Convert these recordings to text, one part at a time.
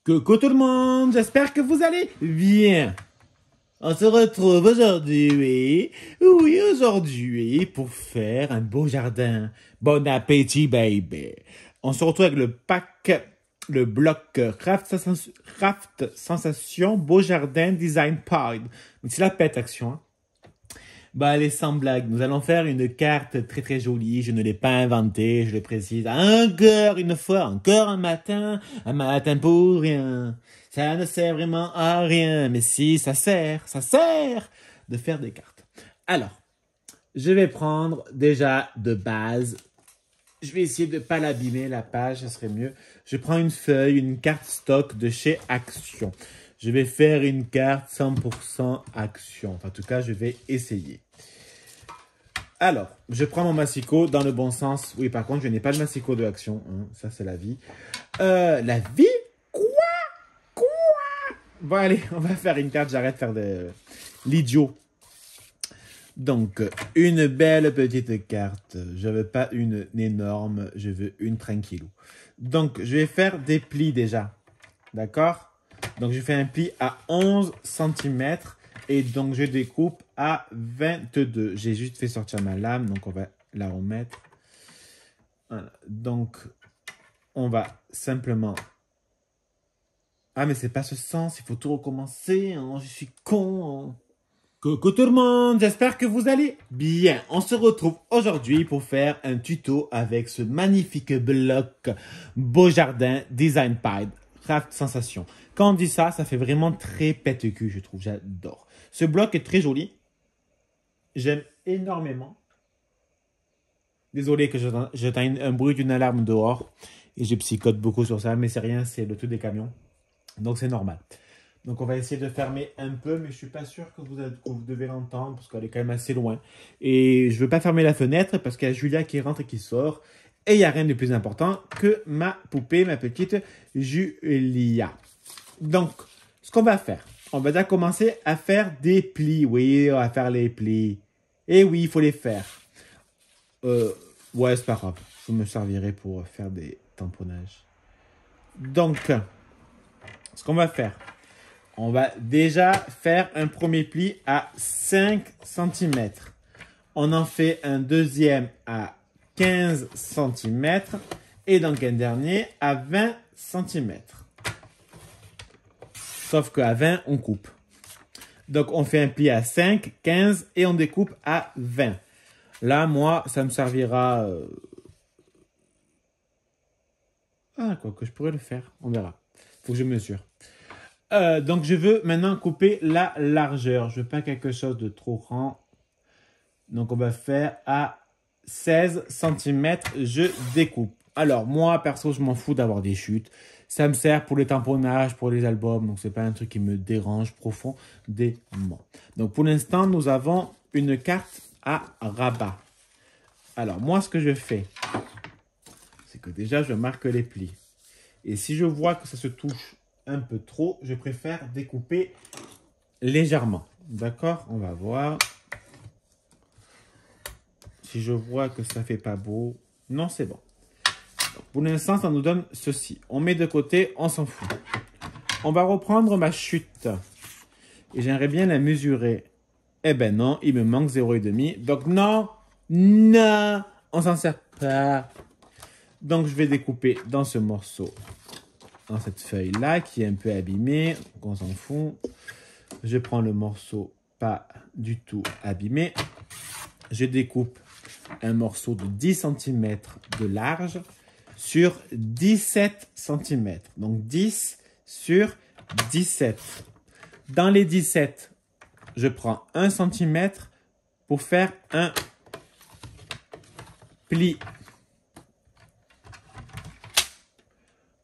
Coucou tout le monde, j'espère que vous allez bien. On se retrouve aujourd'hui, aujourd'hui, pour faire un beau jardin. Bon appétit, baby. On se retrouve avec le pack, le bloc Craft Sensation Beau Jardin Design Pod. Donc c'est la pète action. Hein. Bah allez, sans blague, nous allons faire une carte très très jolie, je ne l'ai pas inventée, je le précise. Encore une fois, encore un matin pour rien. Ça ne sert vraiment à rien, mais si, ça sert de faire des cartes. Alors, je vais prendre déjà de base, je vais essayer de ne pas l'abîmer, la page, ça serait mieux. Je prends une feuille, une carte stock de chez Action. Je vais faire une carte 100% Action. Enfin, en tout cas, je vais essayer. Alors, je prends mon massicot dans le bon sens. Oui, par contre, je n'ai pas le massicot de Action. Hein. Ça, c'est la vie. La vie? Quoi? Bon, allez, on va faire une carte. J'arrête de faire de l'idiot. Donc, une belle petite carte. Je veux pas une énorme. Je veux une tranquillou. Donc, je vais faire des plis déjà. D'accord? Donc, je fais un pli à 11 cm. Et donc, je découpe à 22. J'ai juste fait sortir ma lame. Donc, on va la remettre. Voilà. Donc, on va simplement... Ah, mais c'est pas ce sens. Il faut tout recommencer. Hein. Je suis con. Hein. Coucou tout le monde. J'espère que vous allez bien. On se retrouve aujourd'hui pour faire un tuto avec ce magnifique bloc Beau Jardin Design Pod Craft Sensation. Quand on dit ça, ça fait vraiment très pète-cul, je trouve. J'adore. Ce bloc est très joli. J'aime énormément. Désolé que j'entends un bruit d'une alarme dehors. Et je psychote beaucoup sur ça. Mais c'est rien, c'est le truc des camions. Donc c'est normal. Donc on va essayer de fermer un peu. Mais je ne suis pas sûr que vous devez l'entendre. Parce qu'elle est quand même assez loin. Et je ne veux pas fermer la fenêtre. Parce qu'il y a Julia qui rentre et qui sort. Et il n'y a rien de plus important que ma poupée, ma petite Julia. Donc, ce qu'on va faire. On va déjà commencer à faire des plis. Oui, on va faire les plis. Et oui, il faut les faire. Ouais, c'est pas grave. Je me servirai pour faire des tamponnages. Donc, ce qu'on va faire. On va déjà faire un premier pli à 5 cm. On en fait un deuxième à 15 cm. Et donc un dernier à 20 cm. Sauf qu'à 20, on coupe. Donc, on fait un pli à 5, 15 et on découpe à 20. Là, moi, ça me servira... Ah, quoi que je pourrais le faire. On verra. Il faut que je mesure. Donc, je veux maintenant couper la largeur. Je veux pas quelque chose de trop grand. Donc, on va faire à 16 cm. Je découpe. Alors, moi, perso, je m'en fous d'avoir des chutes. Ça me sert pour les tamponnages, pour les albums. Donc, c'est pas un truc qui me dérange profondément. Donc, pour l'instant, nous avons une carte à rabat. Alors, moi, ce que je fais, c'est que déjà, je marque les plis. Et si je vois que ça se touche un peu trop, je préfère découper légèrement. D'accord? On va voir. Si je vois que ça fait pas beau, non, c'est bon. Donc, pour l'instant, ça nous donne ceci. On met de côté, on s'en fout. On va reprendre ma chute. Et j'aimerais bien la mesurer. Eh ben non, il me manque 0,5. Donc non, on s'en sert pas. Donc je vais découper dans ce morceau, dans cette feuille-là, qui est un peu abîmée. Donc on s'en fout. Je prends le morceau pas du tout abîmé. Je découpe un morceau de 10 cm de large sur 17 cm. Donc 10 sur 17. Dans les 17, je prends 1 cm pour faire un pli.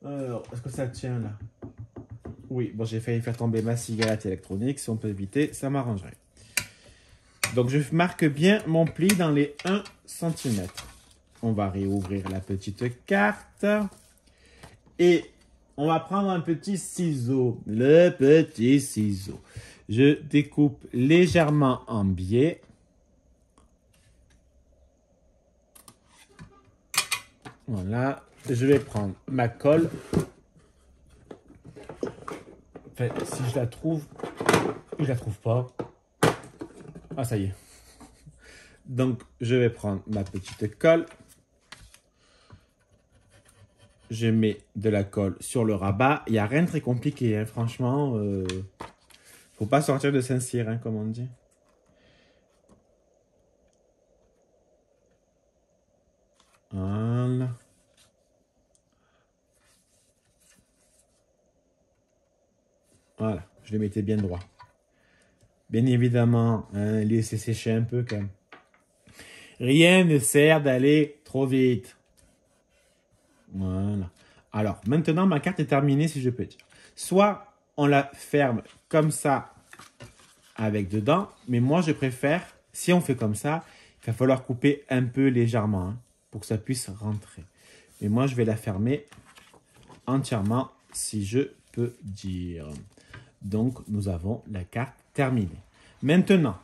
Alors, est-ce que ça tient là? Oui, bon, j'ai failli faire tomber ma cigarette électronique. Si on peut éviter, ça m'arrangerait. Donc, je marque bien mon pli dans les 1 cm. On va réouvrir la petite carte. Et on va prendre un petit ciseau. Le petit ciseau. Je découpe légèrement en biais. Voilà. Je vais prendre ma colle. Enfin, si je la trouve, je la trouve pas. Ah, ça y est. Donc, je vais prendre ma petite colle. Je mets de la colle sur le rabat. Il n'y a rien de très compliqué, hein. Franchement. Faut pas sortir de Saint-Cyr, hein, comme on dit. Voilà. Voilà, je le mettais bien droit. Bien évidemment, hein, laisser sécher un peu quand même. Rien ne sert d'aller trop vite. Voilà. Alors, maintenant, ma carte est terminée, si je peux dire. Soit on la ferme comme ça, avec dedans, mais moi, je préfère, si on fait comme ça, il va falloir couper un peu légèrement, hein, pour que ça puisse rentrer. Mais moi, je vais la fermer entièrement, si je peux dire. Donc, nous avons la carte terminée. Maintenant,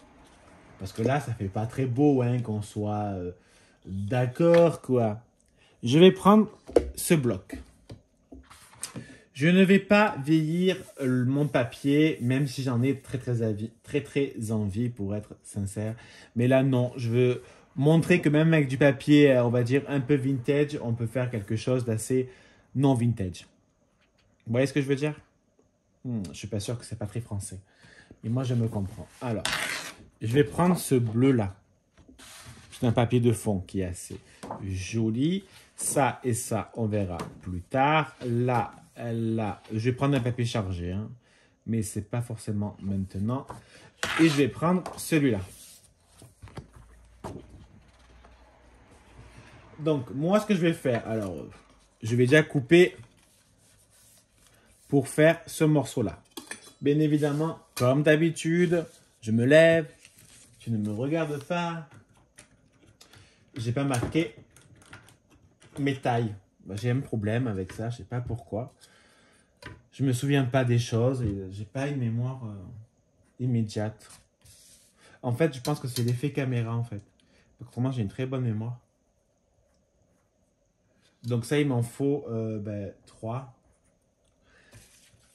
parce que là, ça fait pas très beau, hein, qu'on soit d'accord, quoi. Je vais prendre ce bloc. Je ne vais pas vieillir mon papier, même si j'en ai très envie, pour être sincère. Mais là, non, je veux montrer que même avec du papier, on va dire un peu vintage, on peut faire quelque chose d'assez non vintage. Vous voyez ce que je veux dire? Je suis pas sûr que c'est pas très français. Mais moi, je me comprends. Alors, je vais prendre ce bleu-là. C'est un papier de fond qui est assez joli. Ça et ça, on verra plus tard. Là, je vais prendre un papier chargé, hein, mais ce n'est pas forcément maintenant. Et je vais prendre celui-là. Donc, moi, ce que je vais faire, alors, je vais déjà couper pour faire ce morceau-là. Bien évidemment, comme d'habitude, je me lève, tu ne me regardes pas. J'ai pas marqué mes tailles. J'ai un problème avec ça, je sais pas pourquoi. Je me souviens pas des choses et j'ai pas une mémoire immédiate. En fait, je pense que c'est l'effet caméra en fait. Autrement, j'ai une très bonne mémoire. Donc ça, il m'en faut 3.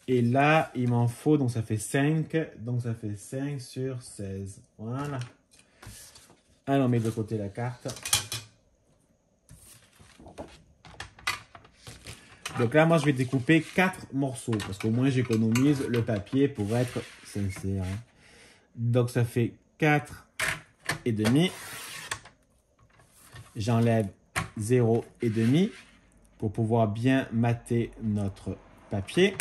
Et là, il m'en faut, donc ça fait 5. Donc ça fait 5 sur 16. Voilà. Alors, on met de côté la carte. Donc là, moi, je vais découper 4 morceaux. Parce qu'au moins, j'économise le papier pour être sincère. Donc, ça fait 4 et demi. J'enlève 0 et demi pour pouvoir bien mater notre papier.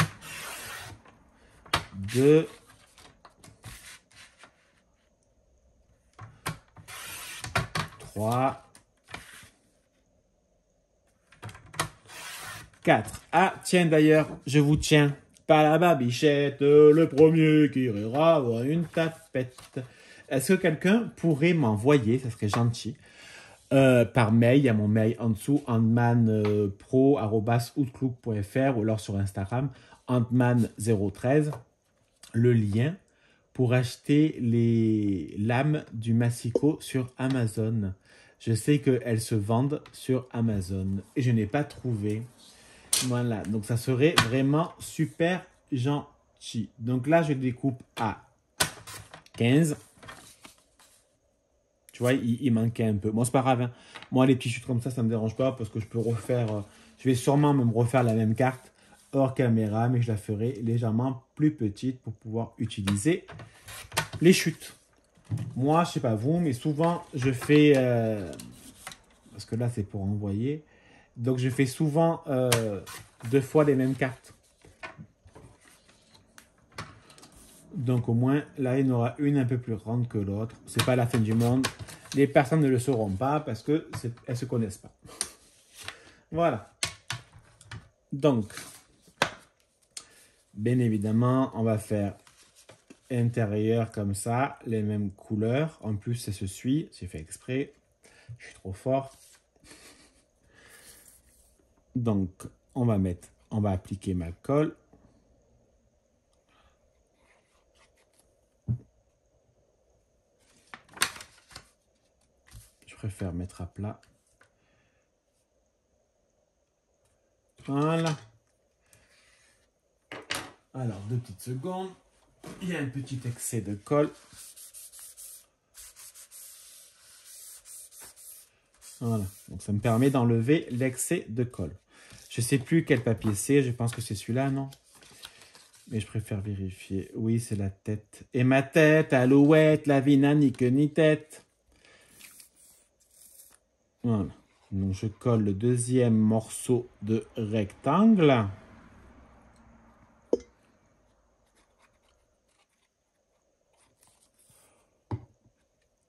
2. 3. 4. Ah, tiens, d'ailleurs, je vous tiens. Pas la babichette, le premier qui rira avoir une tapette. Est-ce que quelqu'un pourrait m'envoyer, ça serait gentil, par mail, il y a mon mail en dessous, antmanpro@outlook.fr ou alors sur Instagram, antman013, le lien pour acheter les lames du Massicot sur Amazon. Je sais qu'elles se vendent sur Amazon et je n'ai pas trouvé. Voilà, donc ça serait vraiment super gentil. Donc là, je découpe à 15. Tu vois, il manquait un peu. Bon, c'est pas grave, hein. Moi, les petits chutes comme ça ne me dérange pas parce que je peux refaire... je vais sûrement me refaire la même carte hors caméra, mais je la ferai légèrement plus petite pour pouvoir utiliser les chutes. Moi, je sais pas vous, mais souvent, je fais... parce que là, c'est pour envoyer. Donc, je fais souvent 2 fois les mêmes cartes. Donc, au moins, là, il y en aura une un peu plus grande que l'autre. C'est pas la fin du monde. Les personnes ne le sauront pas parce qu'elles ne se connaissent pas. Voilà. Donc, bien évidemment, on va faire intérieur comme ça, les mêmes couleurs. En plus, ça se suit. C'est fait exprès. Je suis trop fort. Donc, on va appliquer ma colle. Je préfère mettre à plat. Voilà. Alors, 2 petites secondes. Il y a un petit excès de colle. Voilà, donc ça me permet d'enlever l'excès de colle. Je ne sais plus quel papier c'est, je pense que c'est celui-là, non? Mais je préfère vérifier. Oui, c'est la tête. Et ma tête, alouette, la vie n'a ni queue ni tête. Voilà, donc je colle le deuxième morceau de rectangle.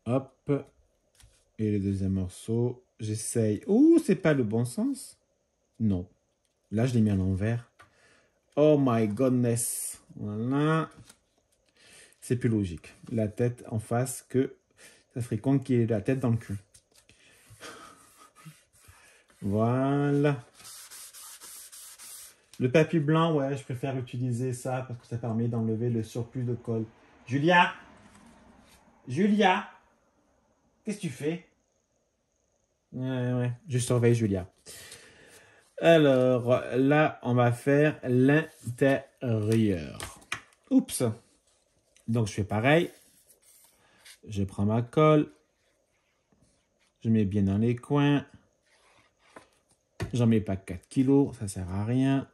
Hop. Et le deuxième morceau, j'essaye. Ouh, c'est pas le bon sens. Non. Là, je l'ai mis à l'envers. Oh my goodness. Voilà. C'est plus logique. La tête en face que ça serait con qu'il ait la tête dans le cul. Voilà. Le papier blanc, ouais, je préfère utiliser ça parce que ça permet d'enlever le surplus de colle. Julia? Julia? Qu'est-ce que tu fais? Ouais, je surveille Julia. Alors, là, on va faire l'intérieur. Oups. Donc, je fais pareil. Je prends ma colle. Je mets bien dans les coins. J'en mets pas 4 kilos, ça sert à rien.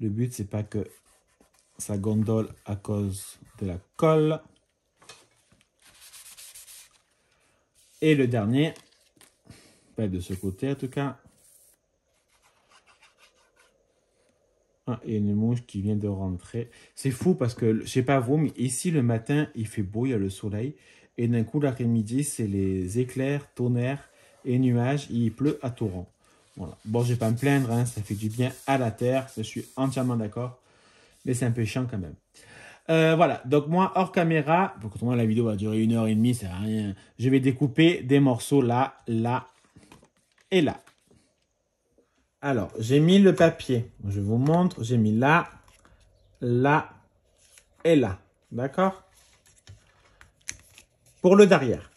Le but, c'est pas que ça gondole à cause de la colle. Et le dernier, pas de ce côté en tout cas. Ah, et une mouche qui vient de rentrer. C'est fou parce que, je sais pas vous, mais ici le matin, il fait beau, il y a le soleil. Et d'un coup, l'après-midi, c'est les éclairs, tonnerres et nuages. Et il pleut à torrent. Voilà. Bon, je vais pas me plaindre, hein, ça fait du bien à la terre. Je suis entièrement d'accord. Mais c'est un peu chiant quand même. Voilà, donc moi, hors caméra, pour que la vidéo va durer 1h30, ça sert à rien. Je vais découper des morceaux là, là et là. Alors, j'ai mis le papier. Je vous montre, j'ai mis là, là et là. D'accord? Pour le derrière.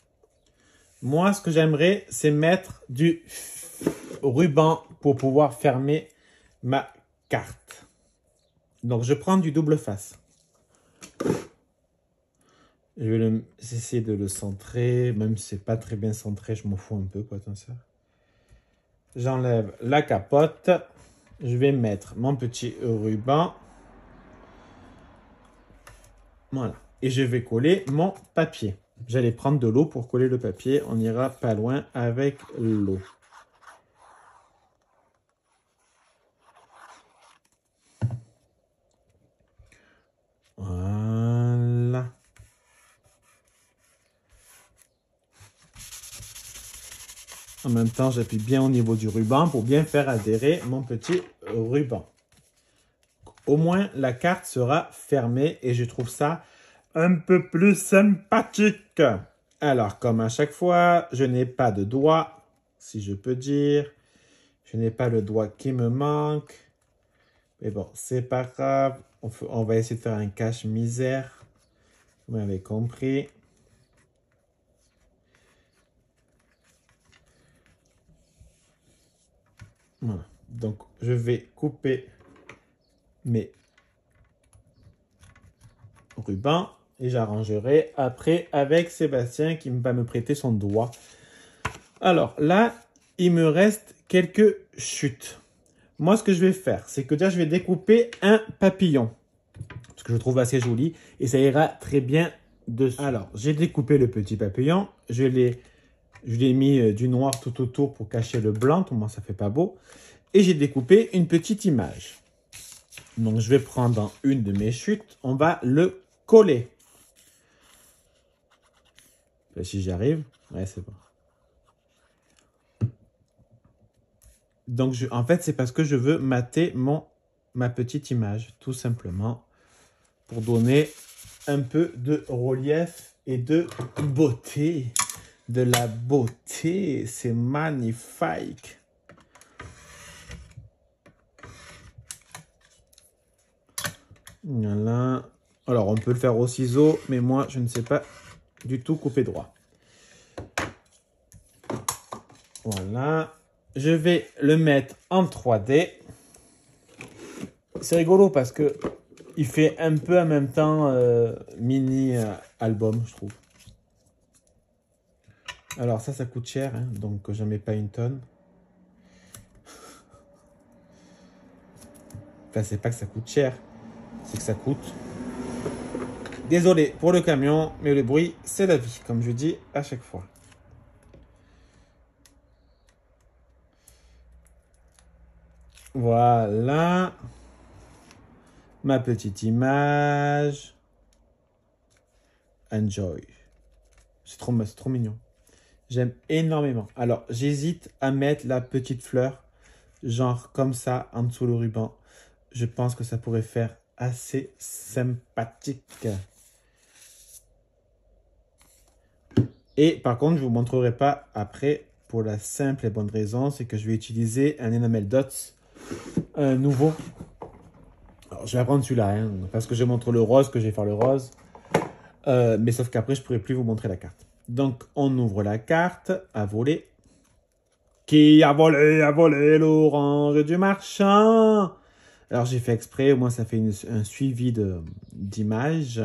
Moi, ce que j'aimerais, c'est mettre du ruban pour pouvoir fermer ma carte. Donc, je prends du double face. Je vais essayer de le centrer, même si c'est pas très bien centré, je m'en fous un peu, quoi, tant ça. J'enlève la capote. Je vais mettre mon petit ruban. Voilà. Et je vais coller mon papier. J'allais prendre de l'eau pour coller le papier. On ira pas loin avec l'eau. Voilà. En même temps, j'appuie bien au niveau du ruban pour bien faire adhérer mon petit ruban. Au moins, la carte sera fermée et je trouve ça un peu plus sympathique. Alors, comme à chaque fois, je n'ai pas de doigt, si je peux dire. Je n'ai pas le doigt qui me manque. Mais bon, c'est pas grave. On va essayer de faire un cache-misère. Vous m'avez compris. Voilà. Donc, je vais couper mes rubans et j'arrangerai après avec Sébastien qui va me prêter son doigt. Alors là, il me reste quelques chutes. Moi, ce que je vais faire, c'est que déjà, je vais découper un papillon. Ce que je trouve assez joli et ça ira très bien dessus. Alors, j'ai découpé le petit papillon. Je l'ai mis du noir tout autour pour cacher le blanc, tellement ça fait pas beau. Et j'ai découpé une petite image. Donc, je vais prendre une de mes chutes. On va le coller. Là, si j'y arrive. Ouais, c'est bon. Donc, en fait, c'est parce que je veux mater ma petite image, tout simplement, pour donner un peu de relief et de beauté. De la beauté, c'est magnifique. Voilà. Alors, on peut le faire au ciseau, mais moi, je ne sais pas du tout couper droit. Voilà. Je vais le mettre en 3D. c'est rigolo parce que il fait un peu en même temps mini album, je trouve. Alors ça coûte cher, hein, donc j'en mets pas une tonne. Enfin, c'est pas que ça coûte cher, c'est que ça coûte. Désolé pour le camion, mais le bruit, c'est la vie, comme je dis à chaque fois. Voilà. Ma petite image. Enjoy. C'est trop mignon. J'aime énormément. Alors, j'hésite à mettre la petite fleur, genre comme ça, en dessous le ruban. Je pense que ça pourrait faire assez sympathique. Et par contre, je ne vous montrerai pas après, pour la simple et bonne raison, c'est que je vais utiliser un Enamel Dots, un nouveau. Alors, je vais prendre celui-là, hein, parce que je montre le rose, que je vais faire le rose. Mais sauf qu'après, je ne pourrai plus vous montrer la carte. Donc, on ouvre la carte à voler. Qui a volé l'orange du marchand? Alors, j'ai fait exprès, au moins ça fait un suivi d'images.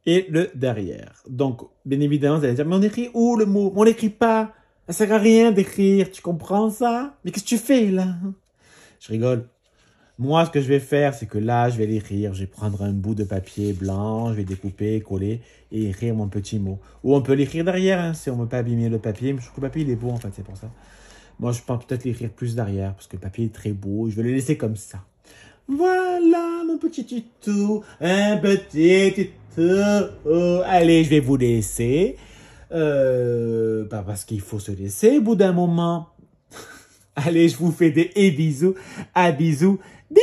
Et le derrière. Donc, bien évidemment, vous allez dire, mais on écrit où le mot? On l'écrit pas. Ça sert à rien d'écrire, tu comprends ça? Mais qu'est-ce que tu fais là? Je rigole. Moi, ce que je vais faire, c'est que là, je vais l'écrire. Je vais prendre un bout de papier blanc, je vais découper, coller et écrire mon petit mot. Ou on peut l'écrire derrière, hein, si on ne veut pas abîmer le papier. Mais je trouve que le papier, il est beau, en fait, c'est pour ça. Moi, je pense peut-être l'écrire plus derrière, parce que le papier est très beau. Je vais le laisser comme ça. Voilà, mon petit tuto. Un petit tuto. Allez, je vais vous laisser. Parce qu'il faut se laisser au bout d'un moment. Allez, je vous fais des bisous. À bisous. Bisous.